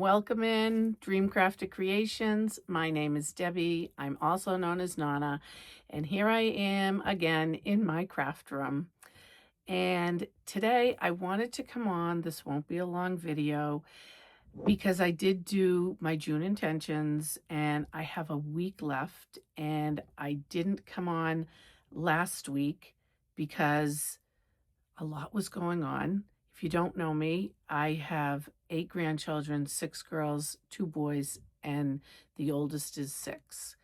welcome in Dreamcrafted Creations. My name is Debbie. I'm also known as Nana, and here I am again in my craft room. And today I wanted to come on. This won't be a long video because I did do my June intentions and I have a week left, and I didn't come on last week because a lot was going on. If you don't know me, I have 8 grandchildren, 6 girls, 2 boys, and the oldest is 6.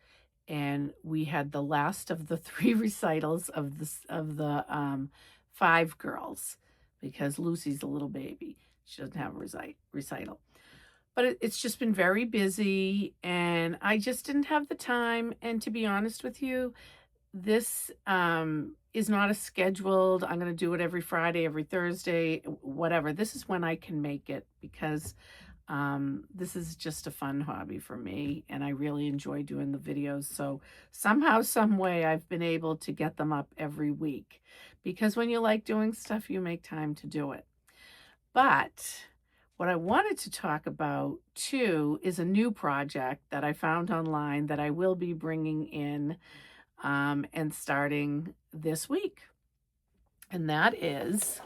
And we had the last of the 3 recitals of the 5 girls, because Lucy's a little baby. She doesn't have a recital. But it's just been very busy, and I just didn't have the time. And to be honest with you, this is not a scheduled, I'm going to do it every Friday, every Thursday, whatever. This is when I can make it, because this is just a fun hobby for me, and I really enjoy doing the videos. So somehow, some way, I've been able to get them up every week, because when you like doing stuff, you make time to do it. But what I wanted to talk about too is a new project that I found online that I will be bringing in and starting this week. And that is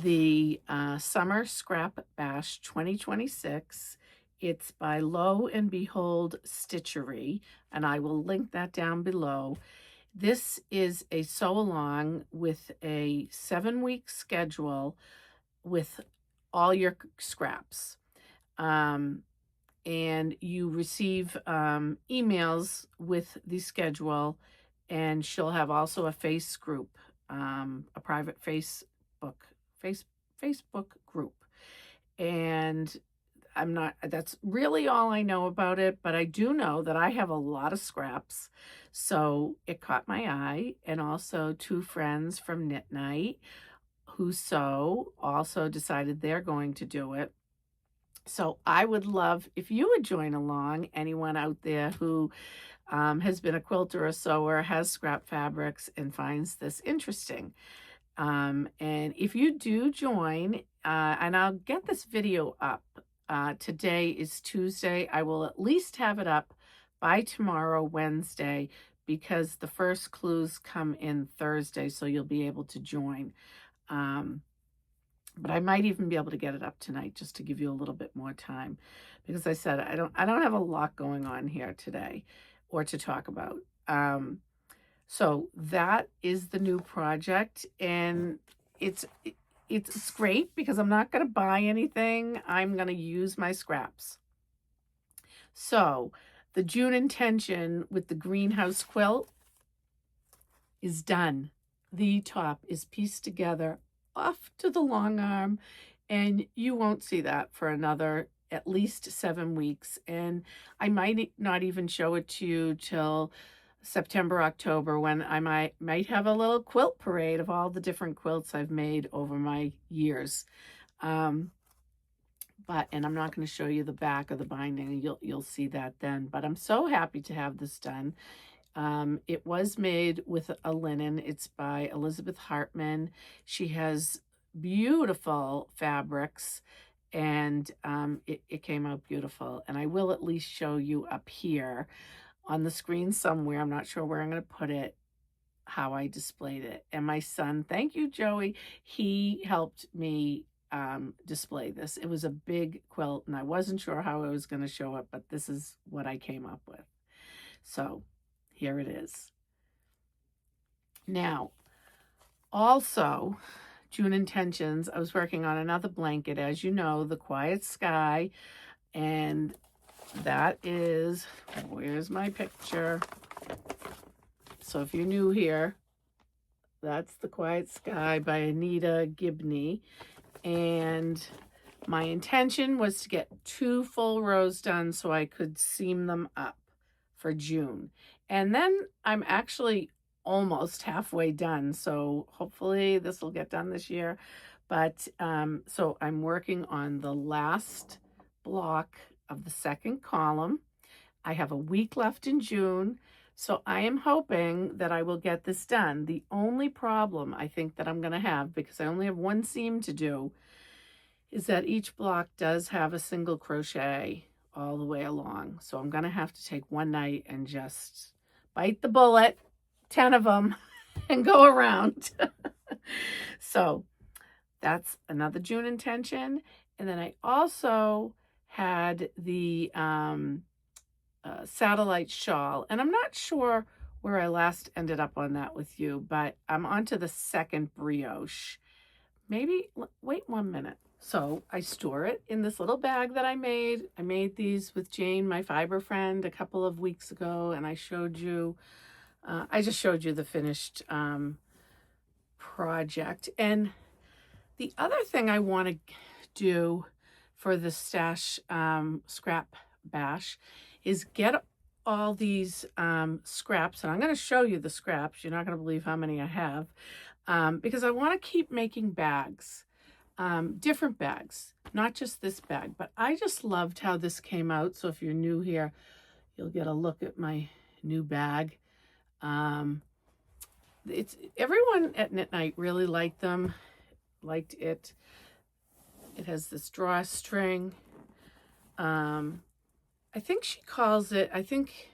the Summer Scrap Bash 2026. It's by Lo and Behold Stitchery, and I will link that down below. This is a sew along with a 7-week schedule with all your scraps. And you receive emails with the schedule, and she'll have also a face group, a private Facebook group. And that's really all I know about it, but I do know that I have a lot of scraps, so it caught my eye. And also 2 friends from Knit Night who sew also decided they're going to do it. So I would love if you would join along, anyone out there who has been a quilter or sewer, has scrap fabrics, and finds this interesting. And if you do join, and I'll get this video up, today is Tuesday. I will at least have it up by tomorrow, Wednesday, because the first clues come in Thursday, so you'll be able to join. But I might even be able to get it up tonight, just to give you a little bit more time, because I said I don't have a lot going on here today or to talk about. So that is the new project, and it's great because I'm not going to buy anything. I'm going to use my scraps. So the June intention with the greenhouse quilt is done. The top is pieced together off to the long arm, and you won't see that for another at least 7 weeks. And I might not even show it to you till September, October, when I might have a little quilt parade of all the different quilts I've made over my years. And I'm not going to show you the back of the binding. You'll see that then. But I'm so happy to have this done. It was made with a linen. It's by Elizabeth Hartman. She has beautiful fabrics, and it came out beautiful. And I will at least show you up here on the screen somewhere. I'm not sure where I'm going to put it, how I displayed it. And my son, thank you, Joey, he helped me display this. It was a big quilt, and I wasn't sure how I was going to show it, but this is what I came up with. So here it is. Now, also, June intentions, I was working on another blanket, as you know, the Quiet Sky, and that is, where's my picture? So if you're new here, that's the Quiet Sky by Anita Gibney, and my intention was to get 2 full rows done so I could seam them up for June. And then I'm actually almost halfway done, so hopefully this will get done this year. But so I'm working on the last block of the 2nd column. I have a week left in June, so I am hoping that I will get this done. The only problem I think that I'm going to have, because I only have 1 seam to do, is that each block does have a single crochet all the way along. So I'm gonna have to take one night and just bite the bullet, 10 of them, and go around. So that's another June intention. And then I also had the satellite shawl, and I'm not sure where I last ended up on that with you, but I'm on to the second brioche. Maybe, wait 1 minute. So I store it in this little bag that I made. I made these with Jane, my fiber friend, a couple of weeks ago, and I showed you, I just showed you the finished project. And the other thing I want to do for the stash scrap bash is get all these scraps, and I'm going to show you the scraps. You're not going to believe how many I have, because I want to keep making bags, different bags, not just this bag. But I just loved how this came out. So if you're new here, you'll get a look at my new bag. It's everyone at Knit Night really liked them, liked it. It has this drawstring. I think she calls it, I think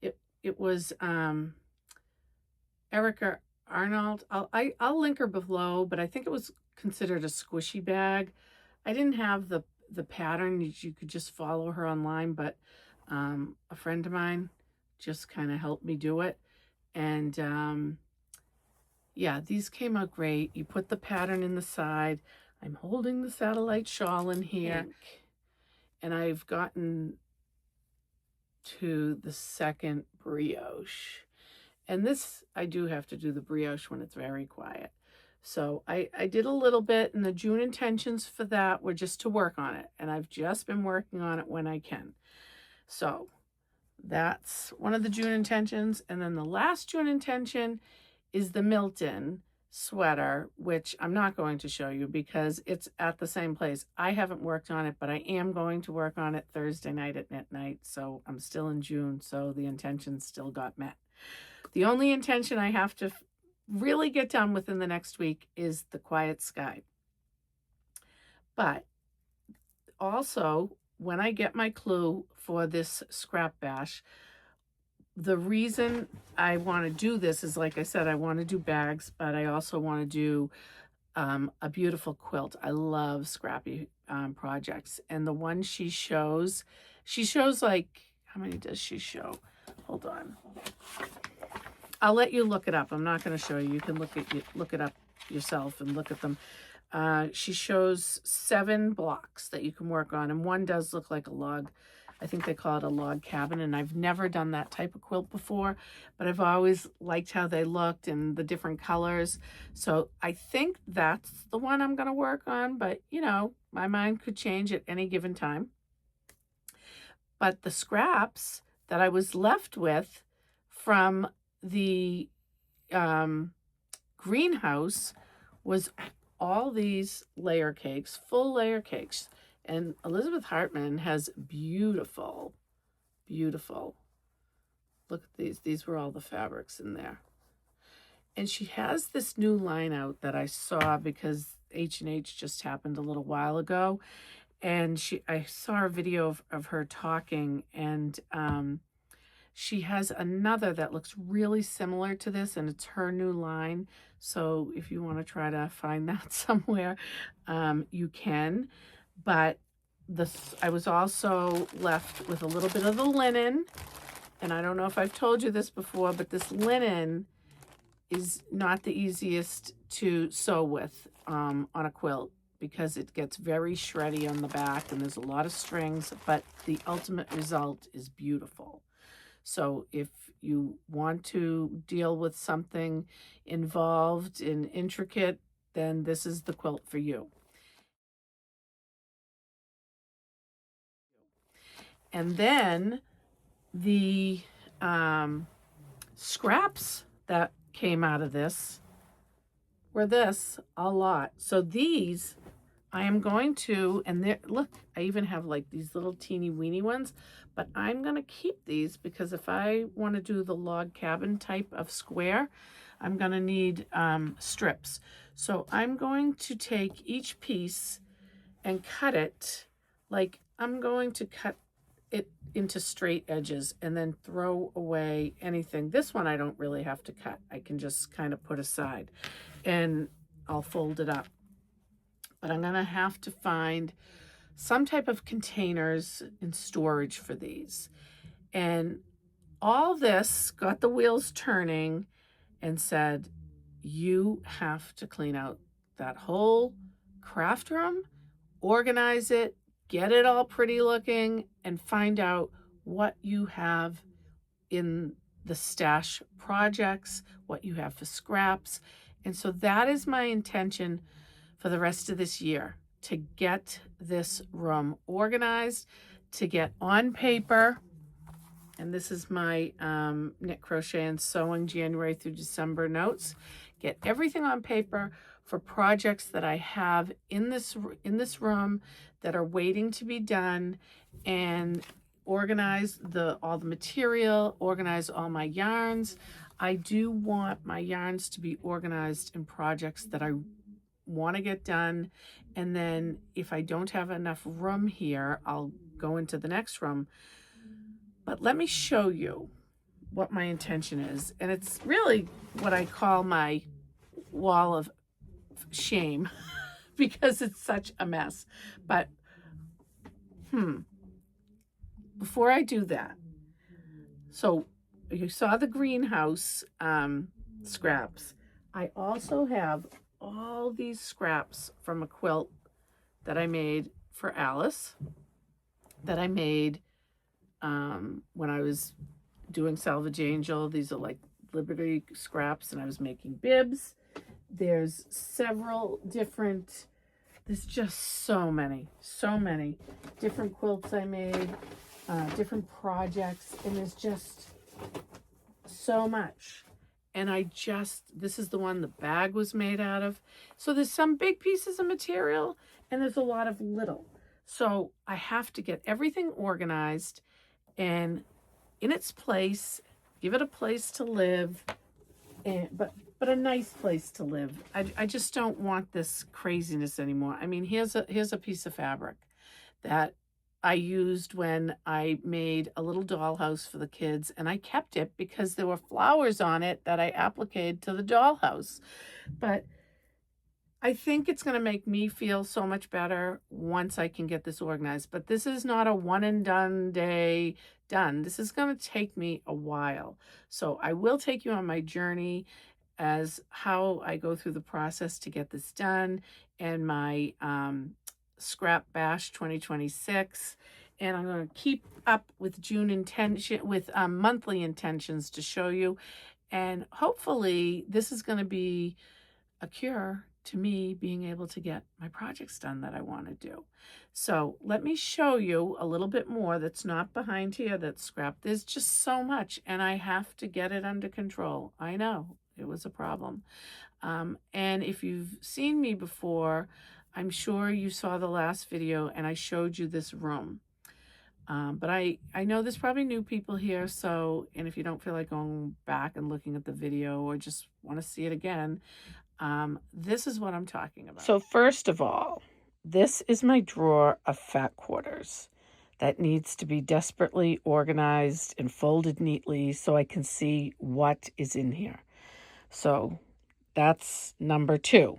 it was Erica Arnold. I'll link her below, but I think it was considered a squishy bag. I didn't have the pattern. You could just follow her online, but a friend of mine just kind of helped me do it. And yeah, these came out great. You put the pattern in the side. I'm holding the satellite shawl in here. And I've gotten to the second brioche. And this, I do have to do the brioche when it's very quiet. So I did a little bit, and the June intentions for that were just to work on it. And I've just been working on it when I can. So that's one of the June intentions. And then the last June intention is the Milton sweater, which I'm not going to show you because it's at the same place. I haven't worked on it, but I am going to work on it Thursday night at Knit Night. So I'm still in June, so the intention still got met. The only intention I have to really get done within the next week is the Quiet Sky. But also, when I get my clue for this scrap bash, the reason I want to do this is, like I said, I want to do bags, but I also want to do a beautiful quilt. I love scrappy projects. And the one she shows like, how many does she show? Hold on. I'll let you look it up. I'm not going to show you. You can look it up yourself and look at them. She shows 7 blocks that you can work on, and one does look like a log. I think they call it a log cabin, and I've never done that type of quilt before, but I've always liked how they looked and the different colors. So I think that's the one I'm going to work on, but you know, my mind could change at any given time. But the scraps that I was left with from the greenhouse was all these layer cakes, full layer cakes. And Elizabeth Hartman has beautiful, beautiful, look at these. These were all the fabrics in there. And she has this new line out that I saw because H&H just happened a little while ago. And I saw a video of her talking, and she has another that looks really similar to this, and it's her new line. So if you want to try to find that somewhere, you can. But I was also left with a little bit of the linen. And I don't know if I've told you this before, but this linen is not the easiest to sew with on a quilt because it gets very shreddy on the back and there's a lot of strings, but the ultimate result is beautiful. So if you want to deal with something involved and intricate, then this is the quilt for you. And then the scraps that came out of this were this a lot. So these I am going to, and look, I even have like these little teeny weeny ones, but I'm going to keep these because if I want to do the log cabin type of square, I'm going to need strips. So I'm going to take each piece and cut it like I'm going to cut it into straight edges and then throw away anything. This one I don't really have to cut. I can just kind of put aside and I'll fold it up. But I'm gonna have to find some type of containers and storage for these. And all this got the wheels turning and said, you have to clean out that whole craft room, organize it, get it all pretty looking, and find out what you have in the stash projects, what you have for scraps. And so that is my intention for the rest of this year, to get this room organized, to get on paper. And this is my knit, crochet, and sewing January through December notes. Get everything on paper for projects that I have in this room that are waiting to be done, and organize all the material, organize all my yarns. I do want my yarns to be organized in projects that I want to get done, and then if I don't have enough room here, I'll go into the next room. But let me show you what my intention is, and it's really what I call my wall of shame because it's such a mess. But before I do that, so you saw the greenhouse scraps. I also have all these scraps from a quilt that I made for Alice, that I made when I was doing Salvage Angel. These are like Liberty scraps, and I was making bibs. There's several different, there's just so many different quilts I made, different projects, and there's just so much. And this is the one the bag was made out of. So there's some big pieces of material and there's a lot of little. So I have to get everything organized and in its place, give it a place to live, but a nice place to live. I just don't want this craziness anymore. I mean, here's a piece of fabric that I used when I made a little dollhouse for the kids, and I kept it because there were flowers on it that I appliqued to the dollhouse. But I think it's going to make me feel so much better once I can get this organized. But this is not a one and done day done. This is going to take me a while. So I will take you on my journey as how I go through the process to get this done, and my Scrap Bash 2026. And I'm going to keep up with monthly intentions to show you. And hopefully this is going to be a cure to me being able to get my projects done that I want to do. So let me show you a little bit more that's not behind here, that's scrap. There's just so much, and I have to get it under control. I know it was a problem. And if you've seen me before, I'm sure you saw the last video and I showed you this room. But I know there's probably new people here, so, and if you don't feel like going back and looking at the video or just want to see it again, this is what I'm talking about. So first of all, this is my drawer of fat quarters that needs to be desperately organized and folded neatly so I can see what is in here. So that's number 2.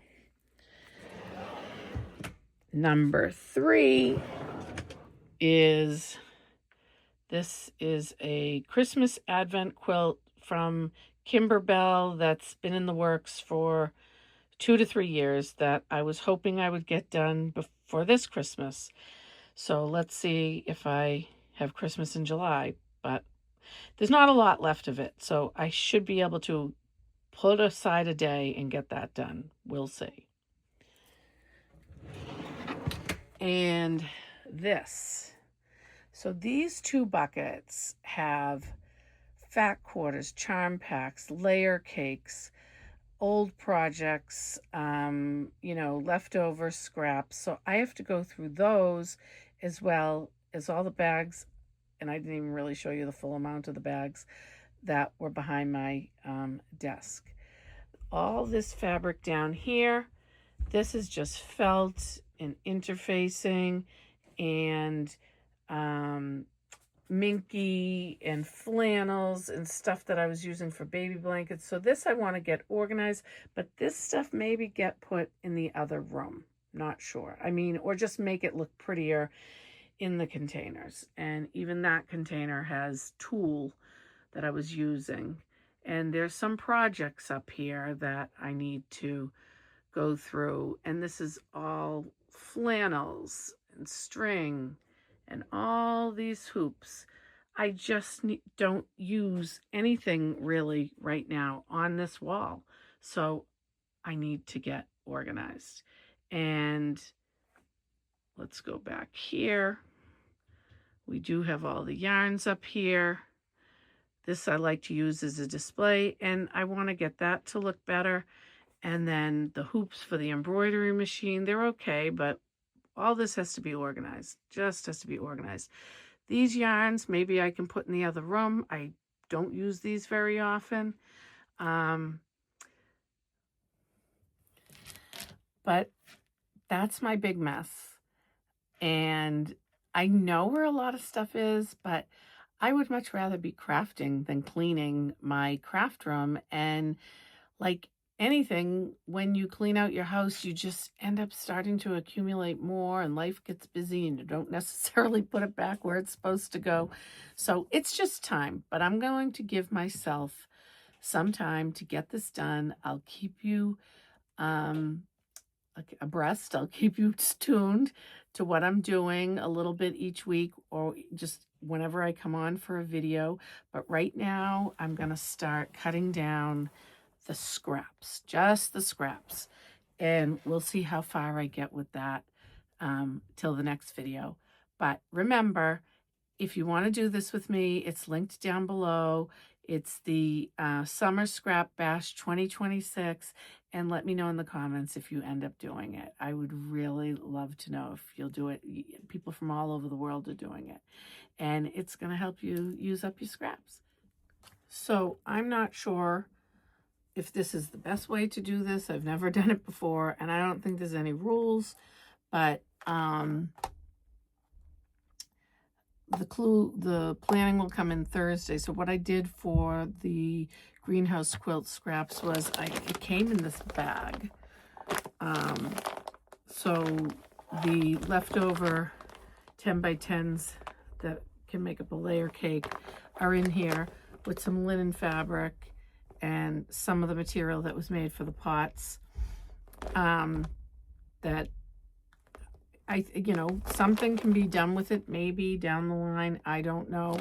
Number 3 is, this is a Christmas Advent quilt from Kimberbell that's been in the works for 2 to 3 years that I was hoping I would get done before this Christmas. So let's see if I have Christmas in July, but there's not a lot left of it. So I should be able to put aside a day and get that done. We'll see. And this. So these 2 buckets have fat quarters, charm packs, layer cakes, old projects, leftover scraps. So I have to go through those as well as all the bags. And I didn't even really show you the full amount of the bags that were behind my desk. All this fabric down here, this is just felt and interfacing and minky and flannels and stuff that I was using for baby blankets. So this I want to get organized, but this stuff maybe get put in the other room. Not sure. I mean, or just make it look prettier in the containers. And even that container has tulle that I was using. And there's some projects up here that I need to go through. And this is all flannels and string and all these hoops. I just don't use anything really right now on this wall. So I need to get organized. And let's go back here. We do have all the yarns up here. This I like to use as a display, and I want to get that to look better. And then the hoops for the embroidery machine, they're okay, but all this has to be organized, just has to be organized. These yarns, maybe I can put in the other room. I don't use these very often. But that's my big mess. And I know where a lot of stuff is, but I would much rather be crafting than cleaning my craft room. And like anything, when you clean out your house, you just end up starting to accumulate more, and life gets busy and you don't necessarily put it back where it's supposed to go. So it's just time, but I'm going to give myself some time to get this done. I'll keep you abreast. I'll keep you tuned to what I'm doing a little bit each week, or just whenever I come on for a video. But right now I'm going to start cutting down the scraps, just the scraps, and we'll see how far I get with that till the next video. But remember, if you want to do this with me, it's linked down below. It's the Summer Scrap Bash 2026, and let me know in the comments if you end up doing it. I would really love to know if you'll do it. People from all over the world are doing it, and it's going to help you use up your scraps. So I'm not sure if this is the best way to do this. I've never done it before, and I don't think there's any rules, but the planning will come in Thursday. So what I did for the greenhouse quilt scraps was it came in this bag. So the leftover 10 by 10s that can make up a layer cake are in here with some linen fabric and some of the material that was made for the pots. That something can be done with it maybe down the line. I don't know,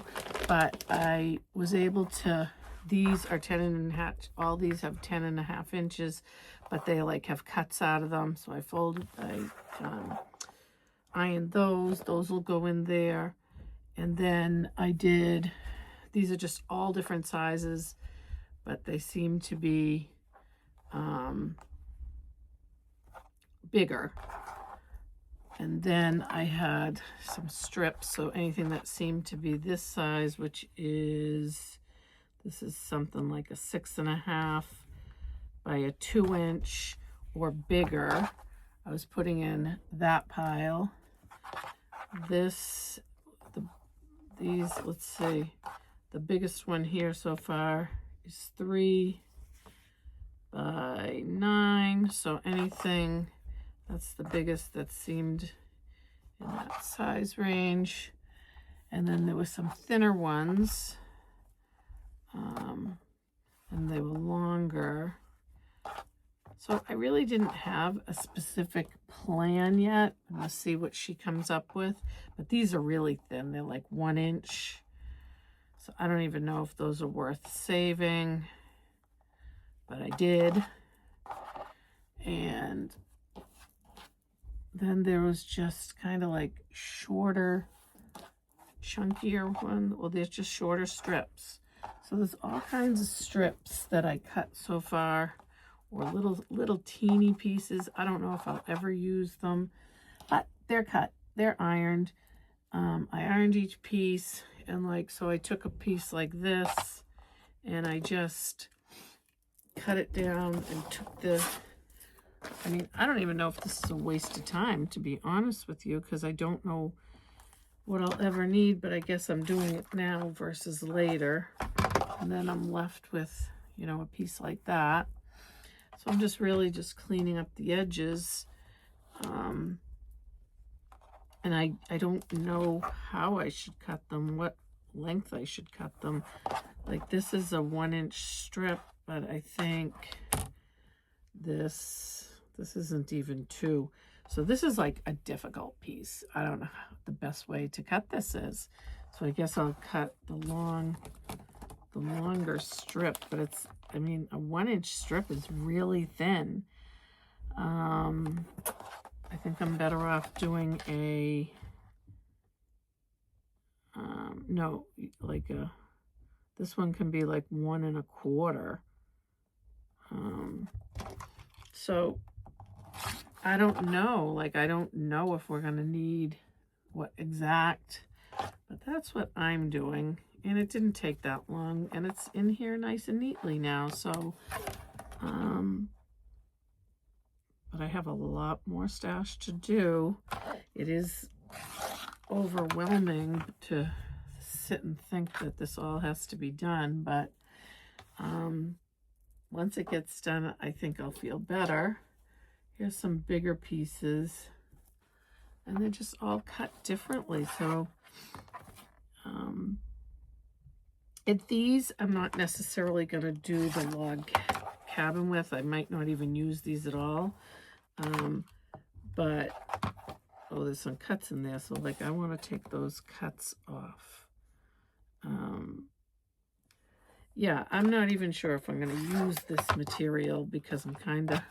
but I was able to, these are 10.5, all these have 10.5 inches, but they like have cuts out of them. So I ironed those will go in there. And then I did, these are just all different sizes, but they seem to be bigger. And then I had some strips, so anything that seemed to be this size, which is, this is something like a 6.5 by a 2-inch or bigger. I was putting in that pile. These, let's see, the biggest one here so far is 3 by 9, so anything, that's the biggest that seemed in that size range. And then there were some thinner ones, and they were longer. So I really didn't have a specific plan yet. I'm gonna see what she comes up with, but these are really thin. They're like 1 inch. So I don't even know if those are worth saving, but I did. And then there was just kind of like shorter, chunkier one. Well, there's just shorter strips. So there's all kinds of strips that I cut so far, or little teeny pieces. I don't know if I'll ever use them, but they're cut, they're ironed. I ironed each piece, and so I took a piece like this and I just cut it down and took the I mean, I don't even know if this is a waste of time, to be honest with you, because I don't know what I'll ever need, but I guess I'm doing it now versus later. And then I'm left with, you know, a piece like that. So I'm just really just cleaning up the edges. And I don't know how I should cut them, what length I should cut them. Like this is a 1-inch strip, but I think this isn't even 2. So this is like a difficult piece. I don't know how the best way to cut this is. So I guess I'll cut the longer strip, but it's, I mean, a 1-inch strip is really thin. I think I'm better off doing a, no, like a, this one can be like 1 1/4. So I don't know, like I don't know if we're gonna need what exact, but that's what I'm doing. And it didn't take that long, and it's in here nice and neatly now. So, but I have a lot more stash to do. It is overwhelming to sit and think that this all has to be done, but once it gets done, I think I'll feel better. Here's some bigger pieces, and they're just all cut differently. So these I'm not necessarily going to do the log cabin with. I might not even use these at all. But oh, there's some cuts in there, so like I want to take those cuts off. Yeah, I'm not even sure if I'm going to use this material because I'm kind of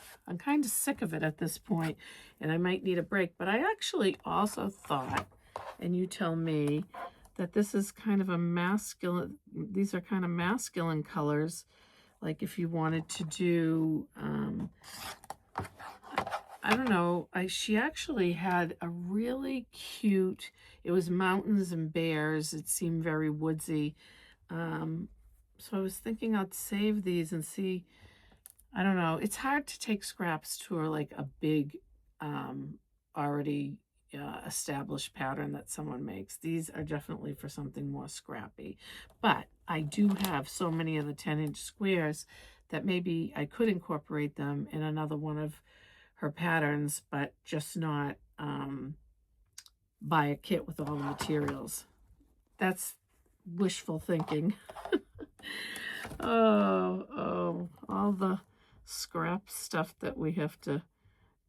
sick of it at this point, and I might need a break. But I actually also thought, and you tell me, that this is kind of a masculine, these are kind of masculine colors. Like if you wanted to do, I don't know, she actually had a really cute, it was mountains and bears. It seemed very woodsy. So I was thinking I'd save these and see, I don't know. It's hard to take scraps to like a big, already established pattern that someone makes. These are definitely for something more scrappy. But I do have so many of the 10-inch squares that maybe I could incorporate them in another one of her patterns, but just not buy a kit with all the materials. That's wishful thinking. Oh, all the scrap stuff that we have to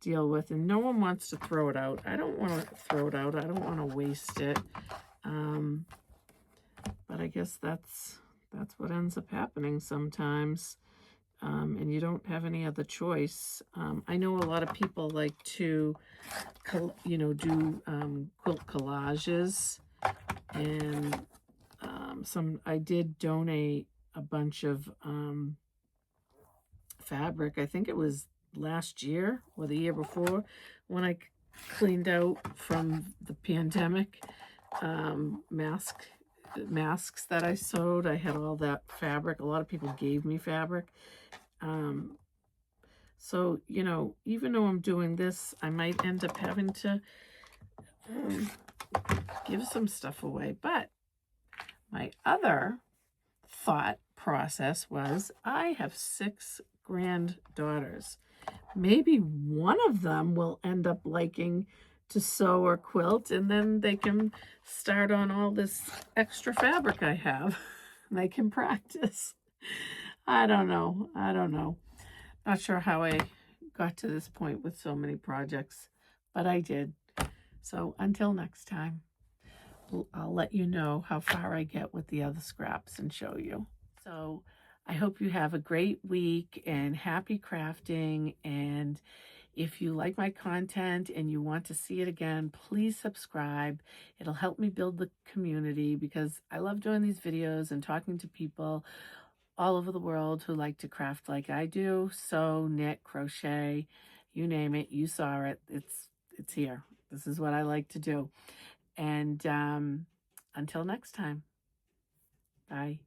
deal with, and no one wants to throw it out. I don't want to throw it out. I don't want to waste it. But I guess that's what ends up happening sometimes. And you don't have any other choice. I know a lot of people like to, do quilt collages, and I did donate a bunch of fabric. I think it was last year or the year before when I cleaned out from the pandemic, masks that I sewed. I had all that fabric. A lot of people gave me fabric. So, even though I'm doing this, I might end up having to give some stuff away. But my other thought process was, I have 6 granddaughters. Maybe one of them will end up liking to sew or quilt, and then they can start on all this extra fabric I have. And they can practice. I don't know. Not sure how I got to this point with so many projects, but I did. So until next time, I'll let you know how far I get with the other scraps and show you. So I hope you have a great week and happy crafting. And if you like my content and you want to see it again, please subscribe. It'll help me build the community because I love doing these videos and talking to people all over the world who like to craft like I do. Sew, knit, crochet, you name it, you saw it. It's here. This is what I like to do. And until next time, bye.